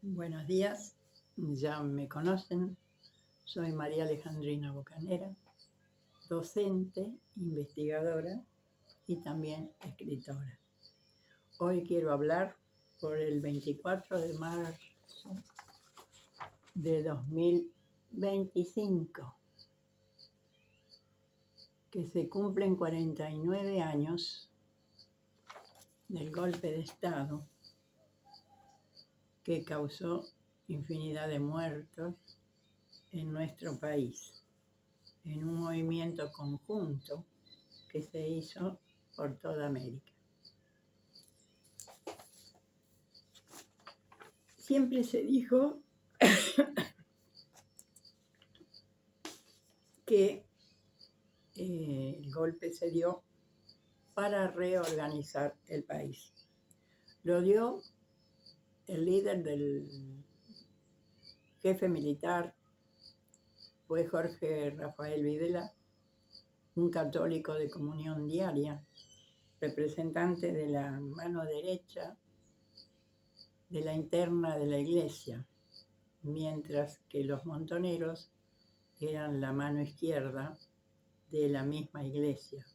Buenos días, ya me conocen, soy María Alejandrina Bocanera, docente, investigadora y también escritora. Hoy quiero hablar por el 24 de marzo de 2025, que se cumplen 49 años del golpe de Estado que causó infinidad de muertos en nuestro país, en un movimiento conjunto que se hizo por toda América. Siempre se dijo que el golpe se dio para reorganizar el país. Lo dio el líder del jefe militar, fue Jorge Rafael Videla, un católico de comunión diaria, representante de la mano derecha de la interna de la iglesia, mientras que los montoneros eran la mano izquierda de la misma iglesia.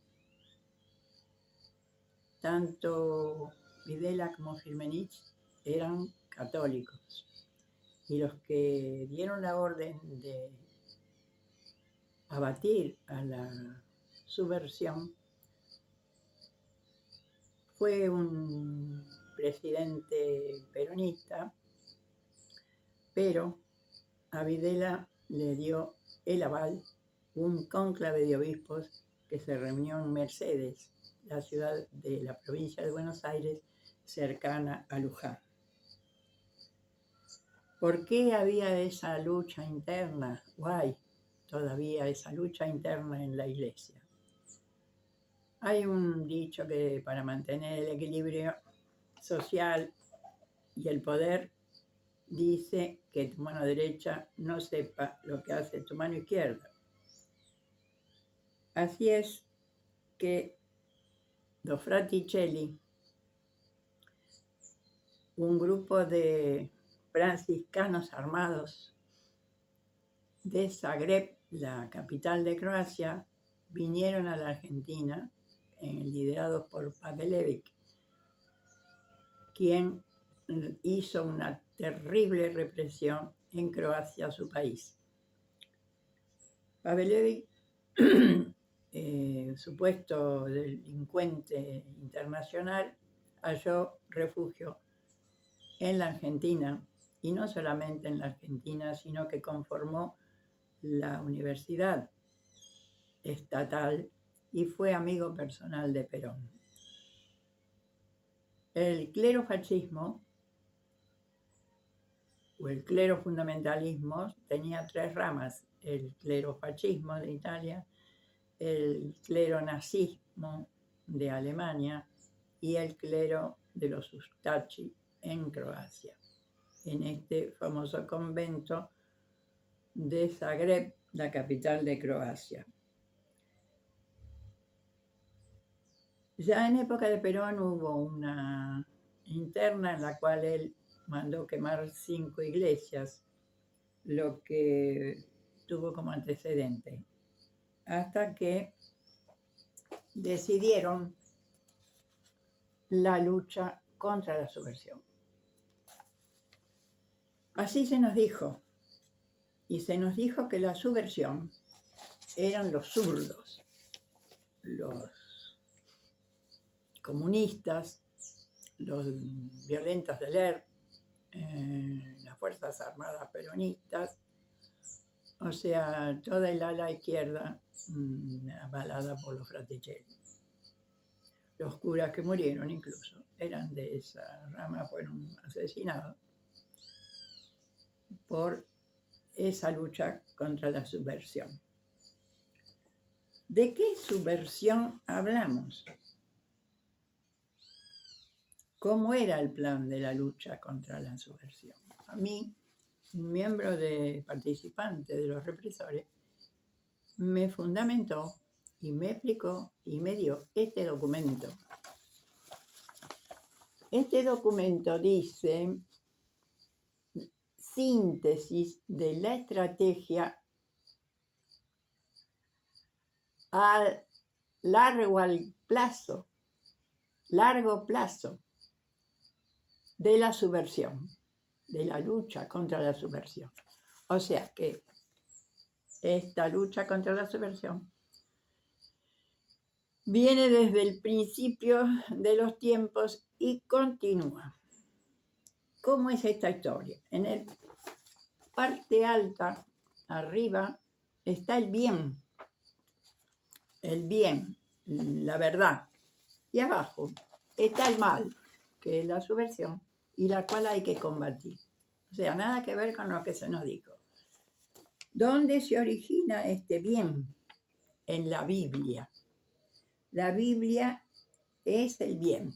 Tanto Videla como Firmenich eran católicos, y los que dieron la orden de abatir a la subversión fue un presidente peronista, pero a Videla le dio el aval un cónclave de obispos que se reunió en Mercedes, la ciudad de la provincia de Buenos Aires, cercana a Luján. ¿Por qué había esa lucha interna? ¿O hay todavía esa lucha interna en la iglesia? Hay un dicho que para mantener el equilibrio social y el poder dice que tu mano derecha no sepa lo que hace tu mano izquierda. Así es que los Fraticelli, un grupo de franciscanos armados de Zagreb, la capital de Croacia, vinieron a la Argentina, liderados por Pavelević, quien hizo una terrible represión en Croacia, su país. Pavelević, supuesto delincuente internacional, halló refugio en la Argentina, y no solamente en la Argentina, sino que conformó la Universidad Estatal y fue amigo personal de Perón. El clerofascismo o el clerofundamentalismo tenía tres ramas: el clerofascismo de Italia, el cleronazismo de Alemania y el clero de los Ustachi en Croacia, en este famoso convento de Zagreb, la capital de Croacia. Ya en época de Perón hubo una interna en la cual él mandó quemar 5 iglesias, lo que tuvo como antecedente, hasta que decidieron la lucha contra la subversión. Así se nos dijo, y se nos dijo que la subversión eran los zurdos, los comunistas, los violentos del ERP, las Fuerzas Armadas peronistas, o sea, toda el ala izquierda avalada por los Fraticelli. Los curas que murieron incluso eran de esa rama, fueron asesinados por esa lucha contra la subversión. ¿De qué subversión hablamos? ¿Cómo era el plan de la lucha contra la subversión? A mí, un miembro participante de los represores, me fundamentó y me explicó y me dio este documento. Este documento dice síntesis de la estrategia a largo plazo de la subversión, de la lucha contra la subversión. O sea que esta lucha contra la subversión viene desde el principio de los tiempos y continúa. ¿Cómo es esta historia? En la parte alta, arriba, está el bien, la verdad. Y abajo está el mal, que es la subversión, y la cual hay que combatir. O sea, nada que ver con lo que se nos dijo. ¿Dónde se origina este bien? En la Biblia. La Biblia es el bien,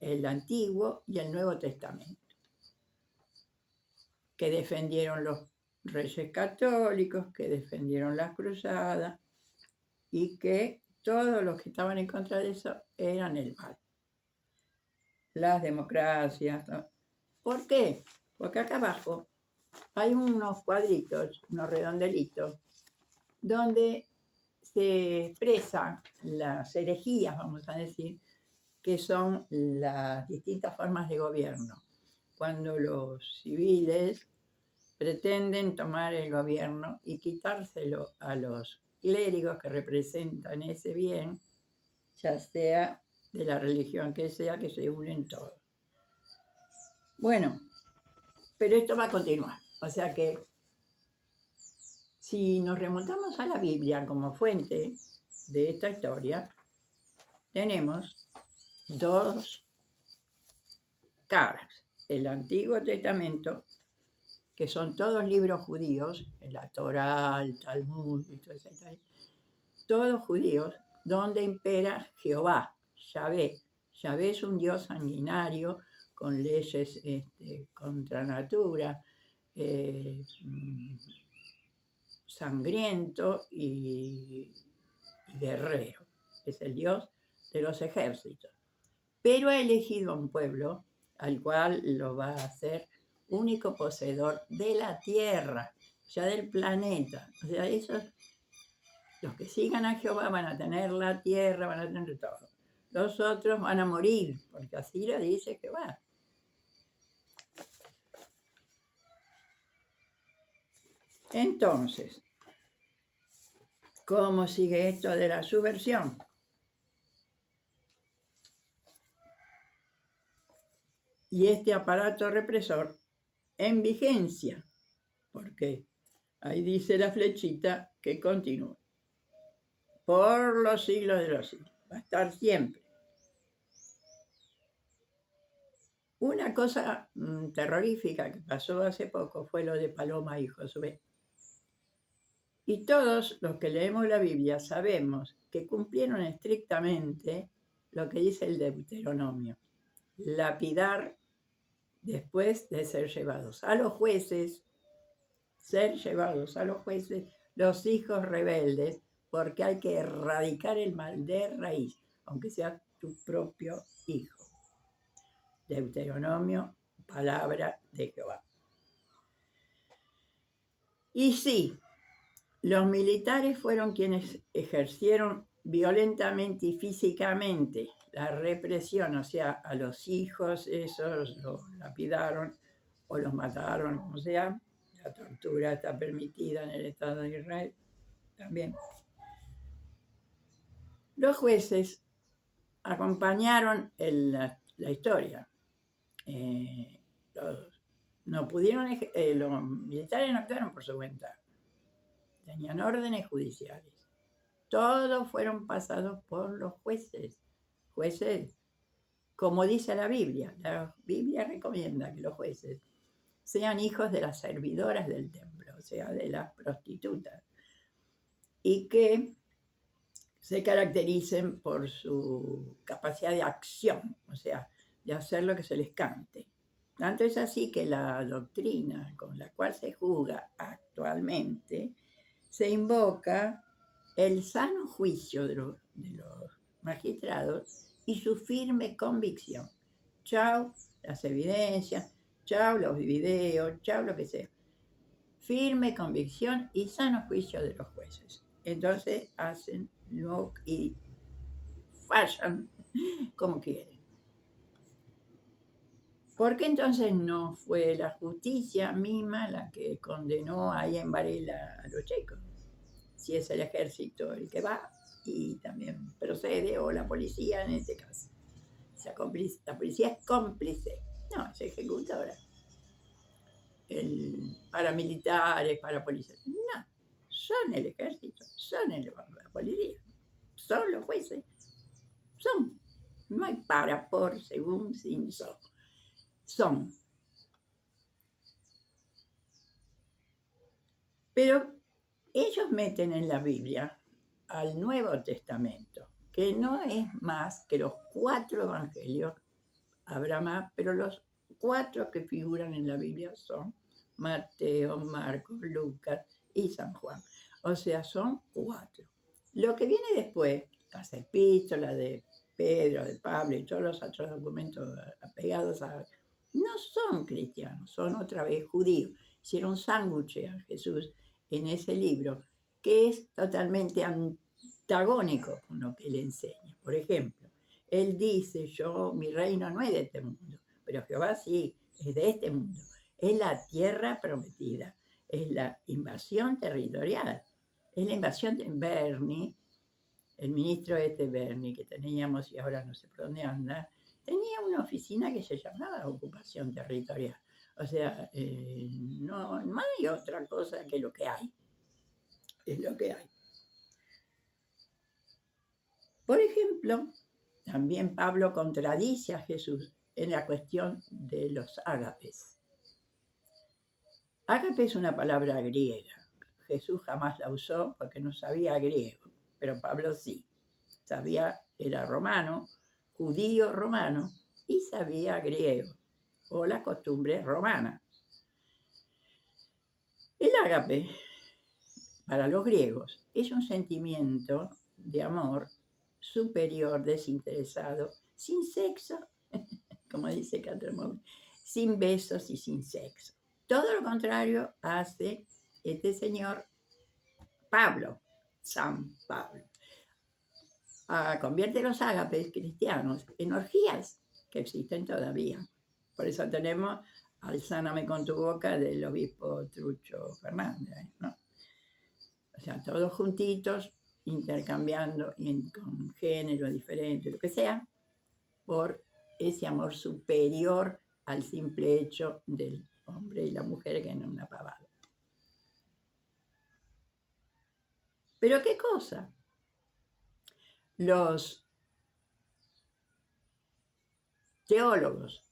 el Antiguo y el Nuevo Testamento, que defendieron los reyes católicos, que defendieron las cruzadas, y que todos los que estaban en contra de eso eran el mal. Las democracias, ¿no? ¿Por qué? Porque acá abajo hay unos cuadritos, unos redondelitos, donde se expresan las herejías, vamos a decir, que son las distintas formas de gobierno. Cuando los civiles pretenden tomar el gobierno y quitárselo a los clérigos que representan ese bien, ya sea de la religión que sea, que se unen todos. Bueno, pero esto va a continuar. O sea que si nos remontamos a la Biblia como fuente de esta historia, tenemos dos caras. El Antiguo Testamento, que son todos libros judíos, la Torá, el Talmud, todos judíos, donde impera Jehová, Yahvé. Yahvé es un dios sanguinario con leyes contra natura, sangriento y guerrero. Es el dios de los ejércitos. Pero ha elegido a un pueblo al cual lo va a hacer único poseedor de la tierra, ya del planeta. O sea, los que sigan a Jehová van a tener la tierra, van a tener todo. Los otros van a morir, porque así lo dice Jehová. Entonces, ¿cómo sigue esto de la subversión? Y este aparato represor en vigencia, porque ahí dice la flechita que continúa por los siglos de los siglos, va a estar siempre. Una cosa terrorífica que pasó hace poco fue lo de Paloma y Josué. Y todos los que leemos la Biblia sabemos que cumplieron estrictamente lo que dice el Deuteronomio: lapidar después de ser llevados a los jueces, los hijos rebeldes, porque hay que erradicar el mal de raíz, aunque sea tu propio hijo. Deuteronomio, palabra de Jehová. Y sí, los militares fueron quienes ejercieron violentamente y físicamente la represión, o sea, a los hijos esos los lapidaron o los mataron, como sea. La tortura está permitida en el Estado de Israel también. Los jueces acompañaron la historia. Los militares no actuaron por su cuenta. Tenían órdenes judiciales. Todos fueron pasados por los jueces. Jueces, como dice la Biblia recomienda que los jueces sean hijos de las servidoras del templo, o sea, de las prostitutas, y que se caractericen por su capacidad de acción, o sea, de hacer lo que se les cante. Tanto es así que la doctrina con la cual se juzga actualmente se invoca el sano juicio de los magistrados y su firme convicción. Chao las evidencias, chao los videos, chao lo que sea. Firme convicción y sano juicio de los jueces. Entonces hacen lo y fallan como quieren. ¿Por qué entonces no fue la justicia misma la que condenó ahí en Varela a los chicos? Si es el ejército el que va y también procede, o la policía en este caso. O sea, la policía es cómplice, no, es ejecutora. El paramilitares, parapolicías, no, son el ejército, son la policía, son los jueces, son. No hay para, por, según, sin, son. Pero ellos meten en la Biblia al Nuevo Testamento, que no es más que los 4 evangelios, habrá más, pero los 4 que figuran en la Biblia son Mateo, Marcos, Lucas y San Juan. O sea, son 4. Lo que viene después, las epístolas de Pedro, de Pablo y todos los otros documentos apegados a... no son cristianos, son otra vez judíos. Hicieron sándwich a Jesús en ese libro, que es totalmente antagónico con lo que él enseña. Por ejemplo, él dice, mi reino no es de este mundo, pero Jehová sí, es de este mundo. Es la tierra prometida, es la invasión territorial, es la invasión de Bernie, el ministro Bernie que teníamos y ahora no sé por dónde anda, tenía una oficina que se llamaba ocupación territorial. O sea, no hay otra cosa que lo que hay. Es lo que hay. Por ejemplo, también Pablo contradice a Jesús en la cuestión de los ágapes. Ágape es una palabra griega. Jesús jamás la usó porque no sabía griego, pero Pablo sí. Era romano, judío romano, y sabía griego, o la costumbre romana. El ágape, para los griegos, es un sentimiento de amor superior, desinteresado, sin sexo, como dice Catremón, sin besos y sin sexo. Todo lo contrario hace este señor Pablo, San Pablo. Convierte los ágapes cristianos en orgías que existen todavía. Por eso tenemos al Sáname con tu boca del obispo Trucho Fernández, ¿no? O sea, todos juntitos, intercambiando con género diferente, lo que sea, por ese amor superior al simple hecho del hombre y la mujer, que no es una pavada. ¿Pero qué cosa? Los teólogos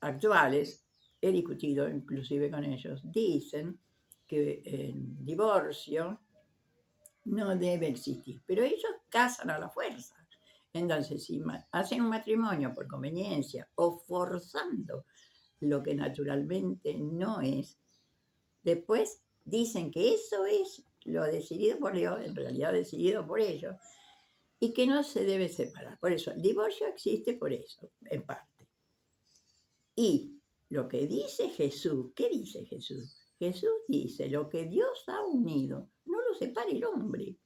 actuales, he discutido inclusive con ellos, dicen que el divorcio no debe existir, pero ellos casan a la fuerza. Entonces, si hacen un matrimonio por conveniencia o forzando lo que naturalmente no es, después dicen que eso es lo decidido por Dios, en realidad decidido por ellos, y que no se debe separar. Por eso, el divorcio existe por eso, en parte. Y lo que dice Jesús, ¿qué dice Jesús? Jesús dice, lo que Dios ha unido, no lo separe el hombre.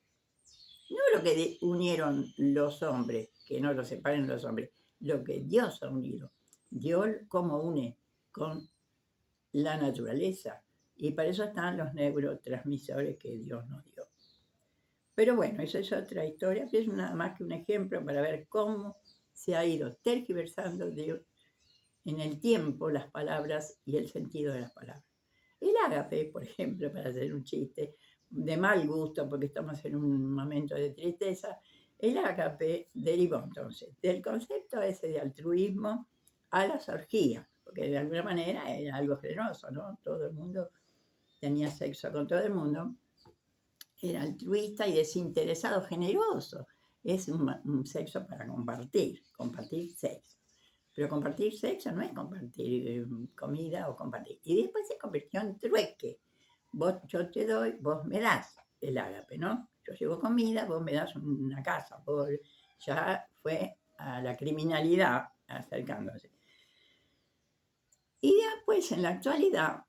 No lo que unieron los hombres, que no lo separen los hombres, lo que Dios ha unido. Dios como une con la naturaleza. Y para eso están los neurotransmisores que Dios nos dio. Pero bueno, eso es otra historia, es nada más que un ejemplo para ver cómo se ha ido tergiversando en el tiempo las palabras y el sentido de las palabras. El ágape, por ejemplo, para hacer un chiste de mal gusto, porque estamos en un momento de tristeza, el ágape derivó entonces del concepto ese de altruismo a las orgías, porque de alguna manera era algo generoso, ¿no? Todo el mundo tenía sexo con todo el mundo, era altruista y desinteresado, generoso. Es un sexo para compartir sexo. Pero compartir sexo no es compartir comida o compartir. Y después se convirtió en trueque. Yo te doy, vos me das el ágape, ¿no? Yo llevo comida, vos me das una casa. Ya fue a la criminalidad acercándose. Y de a Después, en la actualidad,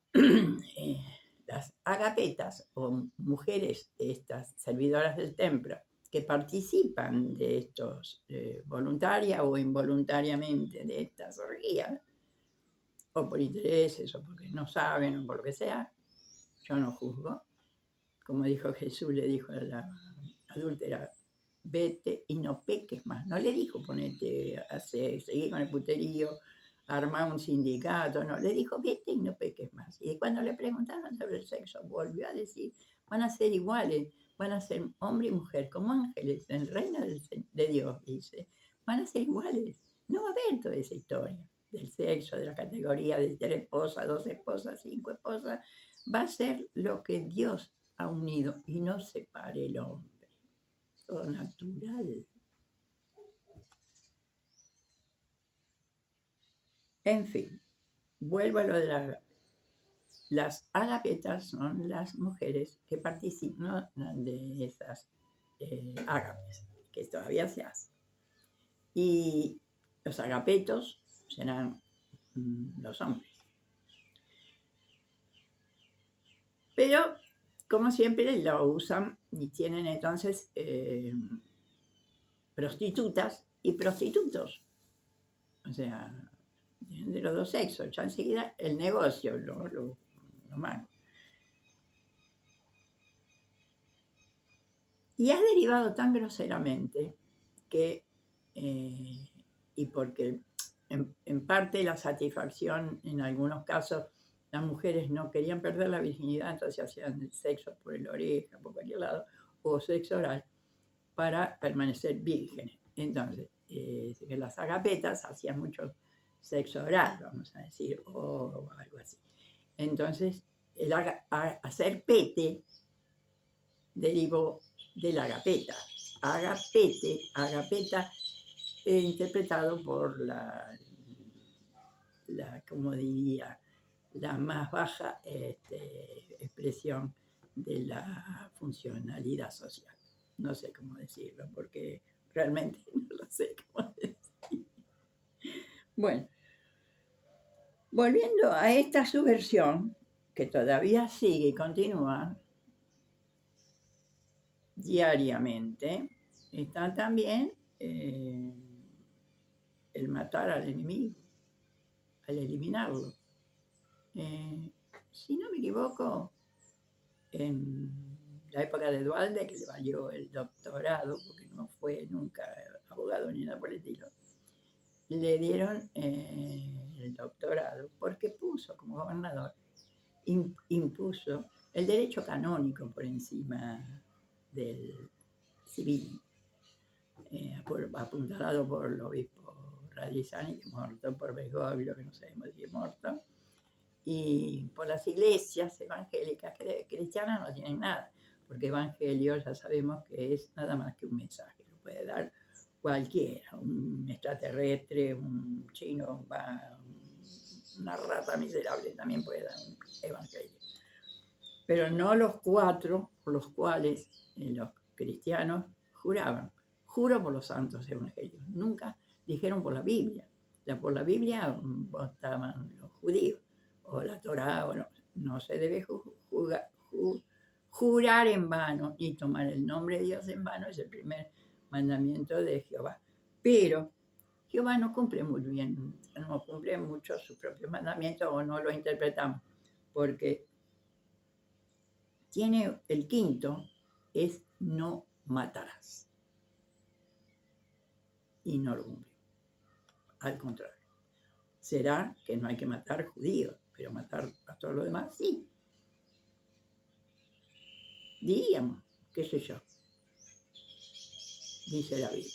las agapetas o mujeres, estas servidoras del templo, que participan de estos voluntaria o involuntariamente de estas orgías, o por intereses, o porque no saben, o por lo que sea, yo no juzgo. Como dijo Jesús, le dijo a la adúltera, vete y no peques más. No le dijo ponete a seguir con el puterío, armar un sindicato, no, le dijo vete y no peques más. Y cuando le preguntaron sobre el sexo, volvió a decir, van a ser iguales, van a ser hombre y mujer, como ángeles, en el reino de Dios, dice, van a ser iguales. No va a haber toda esa historia del sexo, de la categoría de 3 esposas, 2 esposas, 5 esposas. Va a ser lo que Dios ha unido y no separe el hombre. Todo natural. En fin, vuelvo a lo de las agapetas, son las mujeres que participan de esas ágapes, que todavía se hacen. Y los agapetos serán los hombres. Pero, como siempre, lo usan y tienen entonces prostitutas y prostitutos. O sea, de los dos sexos, ya enseguida el negocio lo malo. Y ha derivado tan groseramente que, y porque en parte la satisfacción, en algunos casos, las mujeres no querían perder la virginidad, entonces hacían sexo por el oreja, por cualquier lado, o sexo oral, para permanecer vírgenes. Entonces, las agapetas hacían mucho sexo oral, vamos a decir, o algo así. Entonces, el hacer pete derivó de la agapeta. Agapeta, interpretado por la, como diría, la más baja expresión de la funcionalidad social. No sé cómo decirlo, porque realmente no lo sé cómo decir. Bueno, volviendo a esta subversión, que todavía sigue y continúa diariamente, está también el matar al enemigo, al eliminarlo. Si no me equivoco, en la época de Duhalde, que le valió el doctorado, porque no fue nunca abogado ni nada por el estilo, le dieron el doctorado porque puso como gobernador, impuso el derecho canónico por encima del civil, apuntalado por el obispo Radizani, que muerto, por Bergoglio, que no sabemos si es muerto, y por las iglesias evangélicas, que cristianas no tienen nada, porque evangelio ya sabemos que es nada más que un mensaje, lo puede dar cualquiera, un extraterrestre, un chino, una rata miserable también puede dar un evangelio. Pero no los 4 por los cuales los cristianos juraban. Juro por los santos evangelios. Nunca dijeron por la Biblia. Por la Biblia votaban los judíos, o la Torá, o no se debe jurar en vano ni tomar el nombre de Dios en vano, es el primer mandamiento de Jehová. Pero Jehová no cumple muy bien, no cumple mucho sus propios mandamientos, o no lo interpretamos, porque tiene el quinto, es no matarás. Y no lo cumple. Al contrario. Será que no hay que matar judíos, pero matar a todo lo demás, sí. Diríamos, qué sé yo, dice David.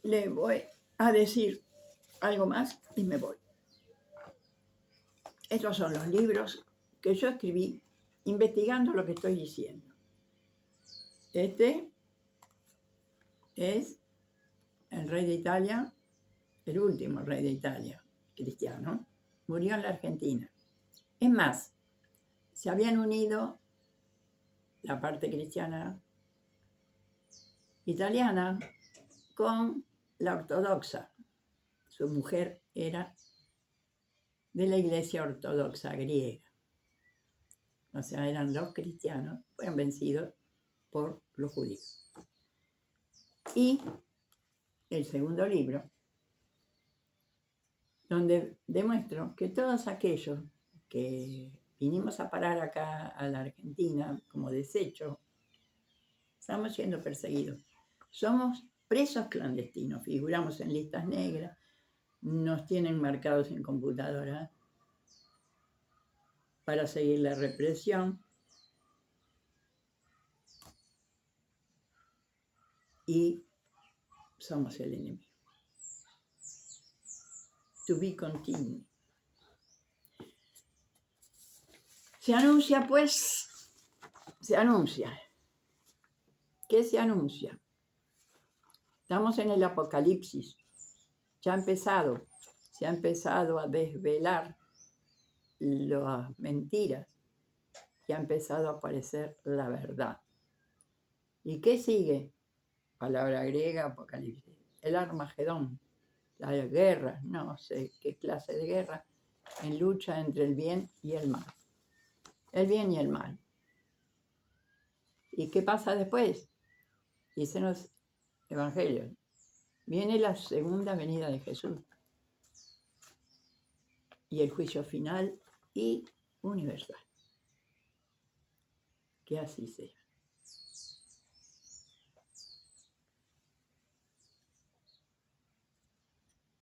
Le voy a decir algo más y me voy. Estos son los libros que yo escribí investigando lo que estoy diciendo. Este es el rey de Italia, el último rey de Italia, cristiano, murió en la Argentina. Es más, se habían unido la parte cristiana italiana con la ortodoxa. Su mujer era de la iglesia ortodoxa griega. O sea, eran los cristianos, fueron vencidos por los judíos. Y el segundo libro, donde demuestro que todos aquellos que vinimos a parar acá a la Argentina como desecho, estamos siendo perseguidos. Somos presos clandestinos, figuramos en listas negras, nos tienen marcados en computadora para seguir la represión. Y somos el enemigo. To be continued. Se anuncia, pues, se anuncia. ¿Qué se anuncia? Estamos en el Apocalipsis. Ya ha empezado, se ha empezado a desvelar las mentiras y ha empezado a aparecer la verdad. ¿Y qué sigue? Palabra griega, Apocalipsis. El Armagedón, la guerra, no sé qué clase de guerra, en lucha entre el bien y el mal. El bien y el mal. ¿Y qué pasa después? Dicen los evangelios. Viene la segunda venida de Jesús y el juicio final y universal. Que así sea.